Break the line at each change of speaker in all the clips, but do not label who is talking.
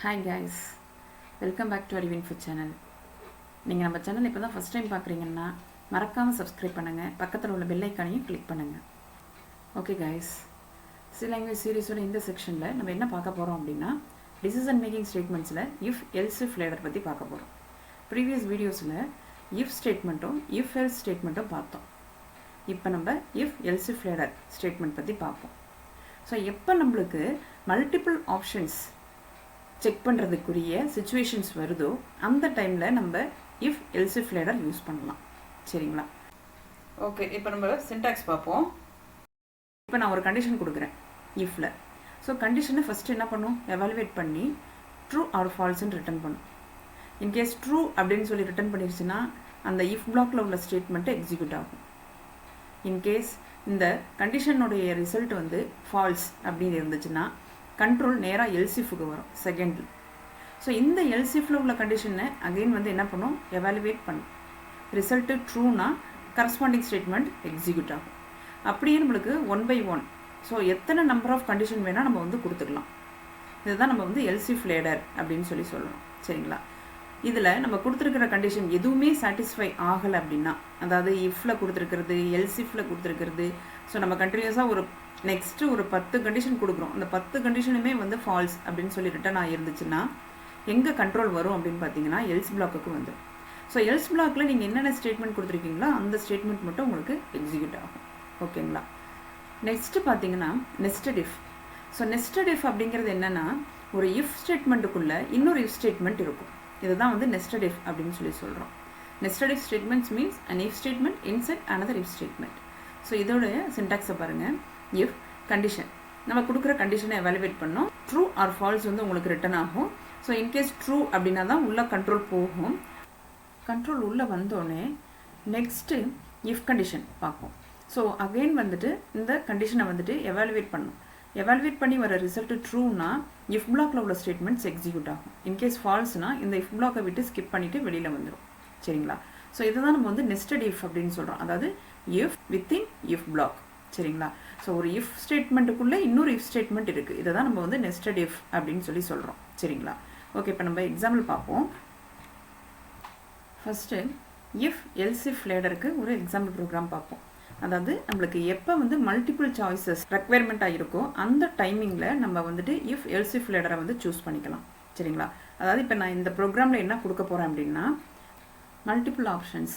Hi guys, welcome back to ARIVU channel. நீங்கள் நம்ம channel இப்போ தான் ஃபர்ஸ்ட் டைம் பார்க்குறீங்கன்னா மறக்காமல் சப்ஸ்கிரைப் பண்ணுங்கள், பக்கத்தில் உள்ள பெல் ஐக்கானையும் கிளிக் பண்ணுங்கள். ஓகே கைஸ், சி லாங்குவேஜ் சீரீஸோட இந்த செக்ஷனில் நம்ம என்ன பார்க்க போகிறோம் அப்படின்னா டிசிஷன் மேக்கிங் ஸ்டேட்மெண்ட்ஸில் இஃப் எல்ஸ் இஃப் லேடர் பற்றி பார்க்க போகிறோம். ப்ரீவியஸ் வீடியோஸில் இஃப் ஸ்டேட்மெண்ட்டும் இஃப் எல்ஸ் ஸ்டேட்மெண்ட்டும் பார்த்தோம். இப்போ நம்ம if else if ladder statement பற்றி பார்ப்போம். ஸோ எப்போ நம்மளுக்கு மல்டிபிள் ஆப்ஷன்ஸ் செக் பண்ணுறதுக்குரிய சிச்சுவேஷன்ஸ் வருதோ அந்த டைமில் நம்ம if else if ladder use பண்ணலாம். சரிங்களா? ஓகே, இப்போ நம்ம சின்டாக்ஸ் பார்ப்போம். இப்போ நான் ஒரு கண்டிஷன் கொடுக்குறேன் இஃப்பில். ஸோ கண்டிஷனை ஃபஸ்ட்டு என்ன பண்ணும், எவாலுவேட் பண்ணி ட்ரூ ஆர் ஃபால்ஸ்ன்னு ரிட்டர்ன் பண்ணும். இன்கேஸ் ட்ரூ அப்படின்னு சொல்லி ரிட்டர்ன் பண்ணிடுச்சுன்னா அந்த இஃப் பிளாக்ல உள்ள ஸ்டேட்மெண்ட்டை எக்ஸிக்யூட் ஆகும். இன்கேஸ் இந்த கண்டிஷனுடைய ரிசல்ட் வந்து ஃபால்ஸ் அப்படின்னு இருந்துச்சுன்னா கண்ட்ரோல் நேராக எல்சிஃபுக்கு வரும் செகண்டில். ஸோ இந்த எல்சிஃபில் உள்ள கண்டிஷனை அகெயின் வந்து என்ன பண்ணும், எவாலுவேட் பண்ணும். ரிசல்ட்டு ட்ரூனா கரஸ்பாண்டிங் ஸ்டேட்மெண்ட் எக்ஸிக்யூட் ஆகும். அப்படியே நம்மளுக்கு 1 by 1, ஸோ எத்தனை நம்பர் ஆஃப் கண்டிஷன் வேணால் நம்ம வந்து கொடுத்துக்கலாம். இதுதான் நம்ம வந்து எல்சிஃப் லேடர் அப்படின்னு சொல்லி சொல்லணும். சரிங்களா? இதில் நம்ம கொடுத்துருக்கிற கண்டிஷன் எதுவுமே சாட்டிஸ்ஃபை ஆகலை அப்படின்னா, அதாவது இஃப்பில் கொடுத்துருக்கிறது எல்சிஃபில் கொடுத்துருக்கிறது, ஸோ நம்ம கண்டினியூஸாக ஒரு நெக்ஸ்ட்டு ஒரு 10 கண்டிஷன் கொடுக்குறோம். அந்த 10 கண்டிஷனுமே வந்து ஃபால்ஸ் அப்படின்னு சொல்லி ரிட்டர்ன் ஆகிருந்துச்சுன்னா எங்கே கண்ட்ரோல் வரும் அப்படின்னு பார்த்தீங்கன்னா எல்ஸ் பிளாக்குக்கு வந்துடும். ஸோ எல்ஸ் பிளாக்கில் நீங்கள் என்னென்ன ஸ்டேட்மெண்ட் கொடுத்துருக்கீங்களோ அந்த ஸ்டேட்மெண்ட் மட்டும் உங்களுக்கு எக்ஸிக்யூட் ஆகும். ஓகேங்களா? நெக்ஸ்ட்டு பார்த்தீங்கன்னா nested if. So nested if அப்படிங்கிறது என்னென்னா, ஒரு இஃப் ஸ்டேட்மெண்ட்டுக்குள்ளே இன்னொரு இஃப் ஸ்டேட்மெண்ட் இருக்கும். இதுதான் வந்து நெஸ்டட் இஃப் அப்படின்னு சொல்லி சொல்கிறோம். Nested if statements means an if statement inside another if statement. So இதோடைய சின்டாக்ஸை பாருங்கள். இஃப் கண்டிஷன், நம்ம கொடுக்குற கண்டிஷனை எவாலுவேட் பண்ணோம். ட்ரூ ஆர் ஃபால்ஸ் வந்து உங்களுக்கு ரிட்டர்ன் ஆகும். ஸோ இன்கேஸ் ட்ரூ அப்படின்னா தான் உள்ள கண்ட்ரோல் போகும். கண்ட்ரோல் உள்ளே வந்தோடனே நெக்ஸ்ட்டு இஃப் கண்டிஷன் பார்ப்போம். ஸோ அகெயின் வந்துட்டு இந்த கண்டிஷனை வந்துட்டு எவாலுவேட் பண்ணணும். எவாலுவேட் பண்ணி வர ரிசல்ட்டு ட்ரூனா இஃப் பிளாக்ல உள்ள ஸ்டேட்மெண்ட்ஸ் எக்ஸிக்யூட் ஆகும். இன்கேஸ் ஃபால்ஸ்னா இந்த இஃப் பிளாக்கை விட்டு ஸ்கிப் பண்ணிவிட்டு வெளியில் வந்துடும். சரிங்களா? ஸோ இதுதான் நம்ம வந்து நெஸ்டட் இஃப் அப்படின்னு சொல்கிறோம். அதாவது இஃப் வித்தின் இஃப் பிளாக். சரிங்களா? ஸோ ஒரு இஃப் ஸ்டேட்மெண்ட்டுக்குள்ளே இன்னொரு இஃப் ஸ்டேட்மெண்ட் இருக்குது. இதை தான் நம்ம வந்து நெஸ்டட் இஃப் அப்படின்னு சொல்லி சொல்கிறோம். சரிங்களா? ஓகே, இப்போ நம்ம எக்ஸாம்பிள் பார்ப்போம். ஃபஸ்ட்டு இஃப் எல்ஸ் இஃப் லேடருக்கு ஒரு எக்ஸாம்பிள் ப்ரோக்ராம் பார்ப்போம். அதாவது நம்மளுக்கு எப்போ வந்து மல்டிபிள் சாய்ஸஸ் ரெக்வயர்மெண்ட்டாக இருக்கோ அந்த டைமிங்கில் நம்ம வந்துட்டு இஃப் எல்ஸ் இஃப் லேடரை வந்து சூஸ் பண்ணிக்கலாம். சரிங்களா? அதாவது இப்போ நான் இந்த ப்ரோக்ராமில் என்ன கொடுக்க போகிறேன் அப்படின்னா மல்டிபிள் ஆப்ஷன்ஸ்.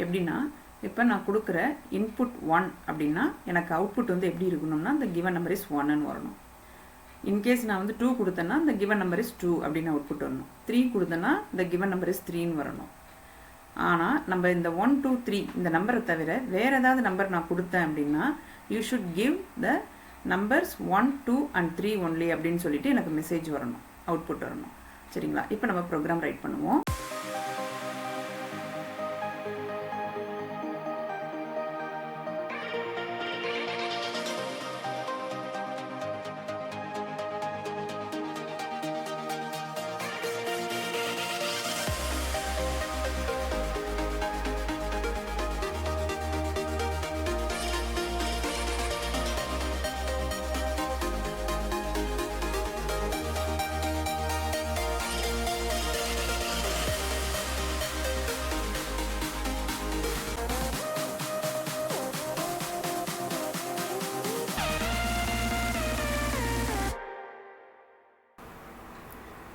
எப்படின்னா இப்போ நான் கொடுக்குற இன்புட் 1 அப்படின்னா எனக்கு அவுட்புட் வந்து எப்படி இருக்கணும்னா இந்த கிவன் நம்பர் இஸ் 1ன்னு வரணும். இன்கேஸ் நான் வந்து 2 கொடுத்தேன்னா இந்த கிவன் நம்பர் இஸ் 2 அப்படின்னு அவுட்புட் வரணும். 3 கொடுத்தேன்னா இந்த கிவன் நம்பர் இஸ் 3ன்னு வரணும். ஆனால் நம்ம இந்த 1 2 3 இந்த நம்பரை தவிர வேறு ஏதாவது நம்பர் நான் கொடுத்தேன் அப்படின்னா you should give the numbers 1 2 and 3 only அப்படின்னு சொல்லிட்டு எனக்கு மெசேஜ் வரணும், அவுட்புட் வரணும். சரிங்களா? இப்போ நம்ம ப்ரோக்ராம் ரைட் பண்ணுவோம்.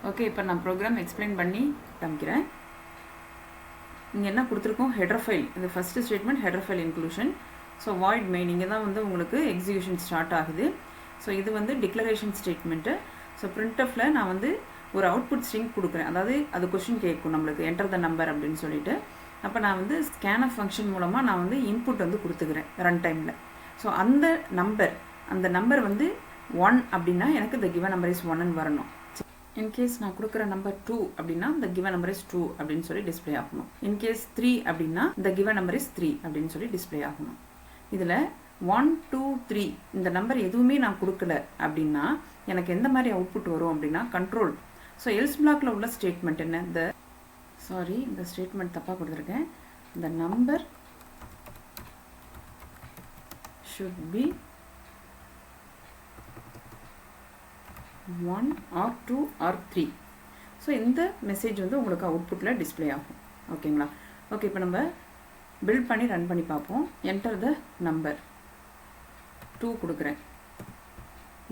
ஓகே, இப்போ நான் ப்ரோக்ராம் எக்ஸ்பிளைன் பண்ணி காமிக்கிறேன். இங்கே என்ன கொடுத்துருக்கோம், ஹெடர் ஃபைல். இது first statement header file inclusion. So void main இங்கே தான் வந்து உங்களுக்கு எக்ஸிக்யூஷன் ஸ்டார்ட் ஆகுது. ஸோ இது வந்து டிக்ளரேஷன் ஸ்டேட்மெண்ட்டு. ஸோ பிரிண்ட்எஃப்பில் நான் வந்து ஒரு அவுட்புட் ஸ்ட்ரிங் கொடுக்குறேன். அதாவது அது கொஸ்டின் கேட்கும் நம்மளுக்கு என்டர் த நம்பர் அப்படின்னு சொல்லிட்டு. அப்போ நான் வந்து ஸ்கேன்எஃப் ஃபங்க்ஷன் மூலமாக நான் வந்து இன்புட் வந்து கொடுத்துக்கிறேன் ரன் டைமில். ஸோ அந்த நம்பர் வந்து 1 அப்படின்னா எனக்கு இந்த கிவன் நம்பர் இஸ் 1ன்னு வரணும். இன்கேஸ் நான் கொடுக்குற நம்பர் 2 அப்படின்னா இந்த கிவன் நம்பர் இஸ் 2 அப்படின்னு சொல்லி டிஸ்பிளே ஆகணும். இன்கேஸ் 3 அப்படின்னா இந்த கிவன் நம்பர் இஸ் 3 அப்படின்னு சொல்லி டிஸ்பிளே ஆகணும். இதில் 1 2 3 இந்த நம்பர் எதுவுமே நான் கொடுக்கல அப்படின்னா எனக்கு எந்த மாதிரி அவுட்புட் வரும் அப்படின்னா கண்ட்ரோல். ஸோ எல்ஸ் பிளாக்ல உள்ள ஸ்டேட்மெண்ட் என்ன, இந்த ஸ்டேட்மெண்ட் தப்பாக கொடுத்துருக்கேன். இந்த number should be 1 or 2 or 3 so இந்த மெசேஜ் வந்து உங்களுக்கு அவுட்புட்டில் டிஸ்பிளே ஆகும். ஓகேங்களா? ஓகே, இப்போ நம்ம பில்ட் பண்ணி ரன் பண்ணி பார்ப்போம். என்டர் த நம்பர் 2 கொடுக்குறேன்.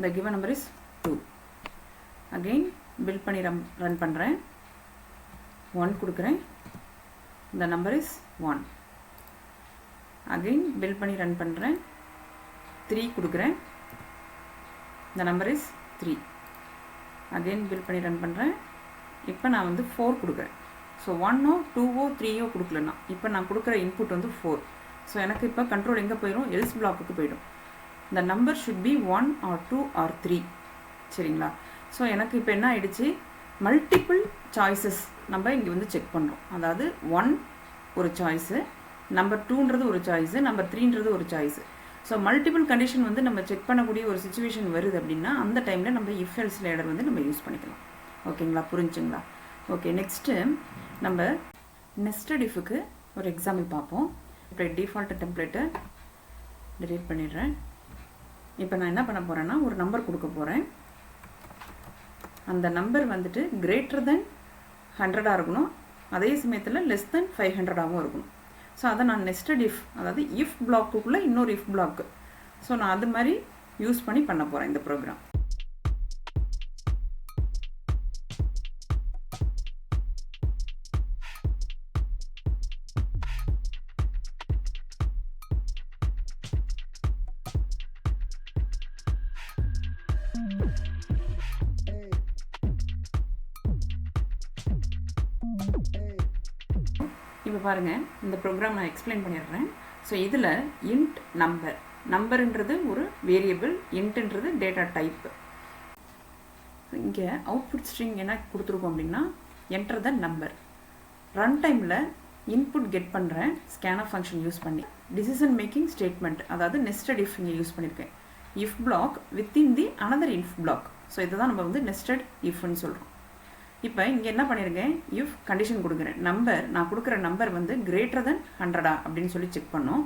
the given number is 2. again build பண்ணி ரன் பண்ணுறேன். 1 கொடுக்குறேன். the number is 1. again build பண்ணி ரன் பண்ணுறேன். 3 கொடுக்குறேன். the number is 3. again build பண்ணி ரன் பண்ணுறேன். இப்போ நான் வந்து 4 கொடுக்குறேன். ஸோ 1ஓ 2ஓ 3ஓ கொடுக்கலன்னா இப்போ நான் கொடுக்குற இன்புட் வந்து 4. ஸோ எனக்கு இப்போ கண்ட்ரோல் எங்கே போயிடும்? எல்ஸ் பிளாக்குக்கு போயிடும். the number should be 1 or 2 or 3. சரிங்களா? ஸோ எனக்கு இப்போ என்ன ஆயிடுச்சு? மல்டிபிள் சாய்ஸஸ் நம்ம இங்கே வந்து செக் பண்ணுறோம். அதாவது 1 ஒரு சாய்ஸு, நம்பர் 2ன்றது ஒரு சாய்ஸு, நம்பர் 3ன்றது ஒரு சாய்ஸு. ஸோ மல்டிபிள் கண்டிஷன் வந்து நம்ம செக் பண்ணக்கூடிய ஒரு சுச்சுவேஷன் வருது அப்படின்னா அந்த டைமில் நம்ம இஃப் எல்ஸ் லேடர் வந்து நம்ம யூஸ் பண்ணிக்கலாம். ஓகேங்களா? புரிஞ்சுங்களா? ஓகே, நெக்ஸ்ட்டு நம்ம நெஸ்டட் இஃபுக்கு ஒரு எக்ஸாம்பிள் பார்ப்போம். இப்போ டிஃபால்ட் டெம்ப்ளேட்டை டிலீட் பண்ணிடுறேன். இப்போ நான் என்ன பண்ண போகிறேன்னா ஒரு நம்பர் கொடுக்க போகிறேன். அந்த நம்பர் வந்துட்டு கிரேட்டர் தென் 100 இருக்கணும், அதே சமயத்தில் லெஸ் தென் 500 இருக்கணும். ஸோ அதை நான் நெஸ்டட் இஃப், அதாவது இஃப் பிளாக்குள்ளே இன்னொரு இஃப் பிளாக்கு, ஸோ நான் அது மாதிரி யூஸ் பண்ணி பண்ண போகிறேன் இந்த ப்ரோக்ராம். இப்போ பாருங்கள், இந்த ப்ரோக்ராம் நான் எக்ஸ்பிளைன் பண்ணிடுறேன். ஸோ இதில் இன்ட் நம்பர்ன்றது ஒரு வேரியபிள், இன்ட்ன்றது டேட்டா டைப்பு. இங்கே அவுட்புட் ஸ்ட்ரிங் என்ன கொடுத்துருக்கோம் அப்படின்னா என்டர் த நம்பர். ரன் டைமில் இன்புட் கெட் பண்ணுறேன் ஸ்கேன்ஆஃப் ஃபங்க்ஷன் யூஸ் பண்ணி. டிசிஷன் மேக்கிங் ஸ்டேட்மெண்ட், அதாவது நெஸ்டட் இஃப் இங்கே யூஸ் பண்ணியிருக்கேன். If black within the another if black. So இதை தான் நம்ம வந்து நெஸ்டட் இஃப்னு சொல்கிறோம். இப்போ இங்கே என்ன பண்ணியிருக்கேன்? இஃப் கண்டிஷன் கொடுக்குறேன். நான் கொடுக்குற நம்பர் வந்து கிரேட்டர் தென் 100 அப்படின்னு சொல்லி செக் பண்ணோம்.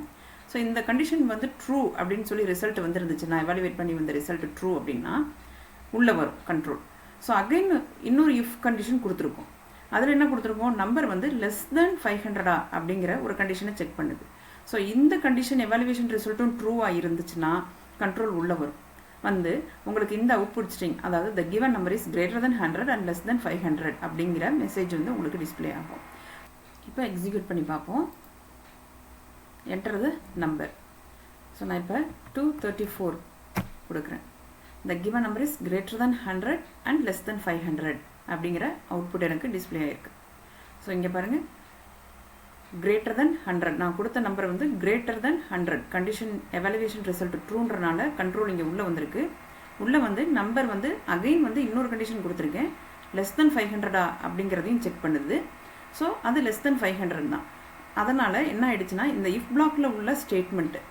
ஸோ இந்த கண்டிஷன் வந்து ட்ரூ அப்படின்னு சொல்லி ரிசல்ட் வந்துருந்துச்சு. நான் எவாலுவேட் பண்ணி வந்த ரிசல்ட் ட்ரூ அப்படின்னா உள்ளே வரும் கண்ட்ரோல். ஸோ அகைன் இன்னொரு இஃப் கண்டிஷன் கொடுத்துருக்கோம். அதில் என்ன கொடுத்துருக்கோம்? நம்பர் வந்து லெஸ் தென் 500 அப்படிங்கிற ஒரு கண்டிஷனை செக் பண்ணுது. ஸோ இந்த கண்டிஷன் எவாலுவேஷன் ரிசல்ட்டும் ட்ரூவாக இருந்துச்சுன்னா கண்ட்ரோல் உள்ளே வரும். வந்து உங்களுக்கு இந்த அவுட்புட் ஸ்ட்ரிங், அதாவது the given number is greater than 100 and less than 500 அப்படிங்கிற மெசேஜ் வந்து உங்களுக்கு டிஸ்பிளே ஆகும். இப்போ எக்ஸிக்யூட் பண்ணி பார்ப்போம். Enter the number. ஸோ நான் இப்போ 234 கொடுக்குறேன். the given number is greater than 100 and less than 500 அப்படிங்கிற அவுட்புட் எனக்கு டிஸ்பிளே ஆயிருக்கு. ஸோ இங்கே பாருங்கள், greater than 100 நான் கொடுத்த நம்பர் வந்து greater than 100 condition evaluation result ட்ரூன்றனால கண்ட்ரோல் இங்கே உள்ளே வந்திருக்கு. உள்ளே வந்து நம்பர் வந்து அகைன் வந்து இன்னொரு கண்டிஷன் கொடுத்துருக்கேன், லெஸ் தென் 500 அப்படிங்கிறதையும் செக் பண்ணுது. ஸோ அது லெஸ் தென் 500 தான். அதனால் என்ன ஆயிடுச்சுன்னா இந்த இஃப் பிளாக்ல உள்ள ஸ்டேட்மெண்ட்டு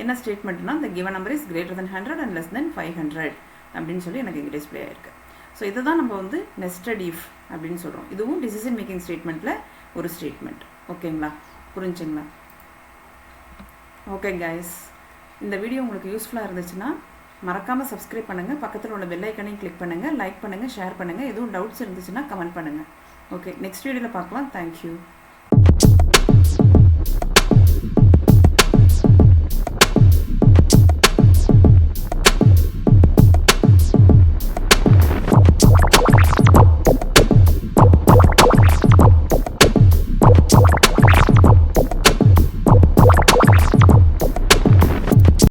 என்ன ஸ்டேட்மெண்ட்னா the given number is greater than 100 and less than 500 அப்படின்னு சொல்லி எனக்கு இங்கே டிஸ்பிளே ஆயிருக்கு. ஸோ இதை தான் நம்ம வந்து நெஸ்டட் இஃப் அப்படின்னு சொல்கிறோம். இதுவும் டிசிஷன் மேக்கிங் ஸ்டேட்மெண்ட்டில் ஒரு ஸ்டேட்மெண்ட். ஓகேங்களா? புரிஞ்சுங்களா? ஓகே கைஸ், இந்த வீடியோ உங்களுக்கு யூஸ்ஃபுல்லாக இருந்துச்சுன்னா மறக்காமல் சப்ஸ்கிரைப் பண்ணுங்கள், பக்கத்தில் உள்ள பெல் ஐக்கனையும் கிளிக் பண்ணுங்கள், லைக் பண்ணுங்கள், ஷேர் பண்ணுங்கள். எதுவும் டவுட்ஸ் இருந்துச்சுன்னா கமெண்ட் பண்ணுங்கள். ஓகே, நெக்ஸ்ட் வீடியோவில் பார்க்கலாம். தேங்க்யூ.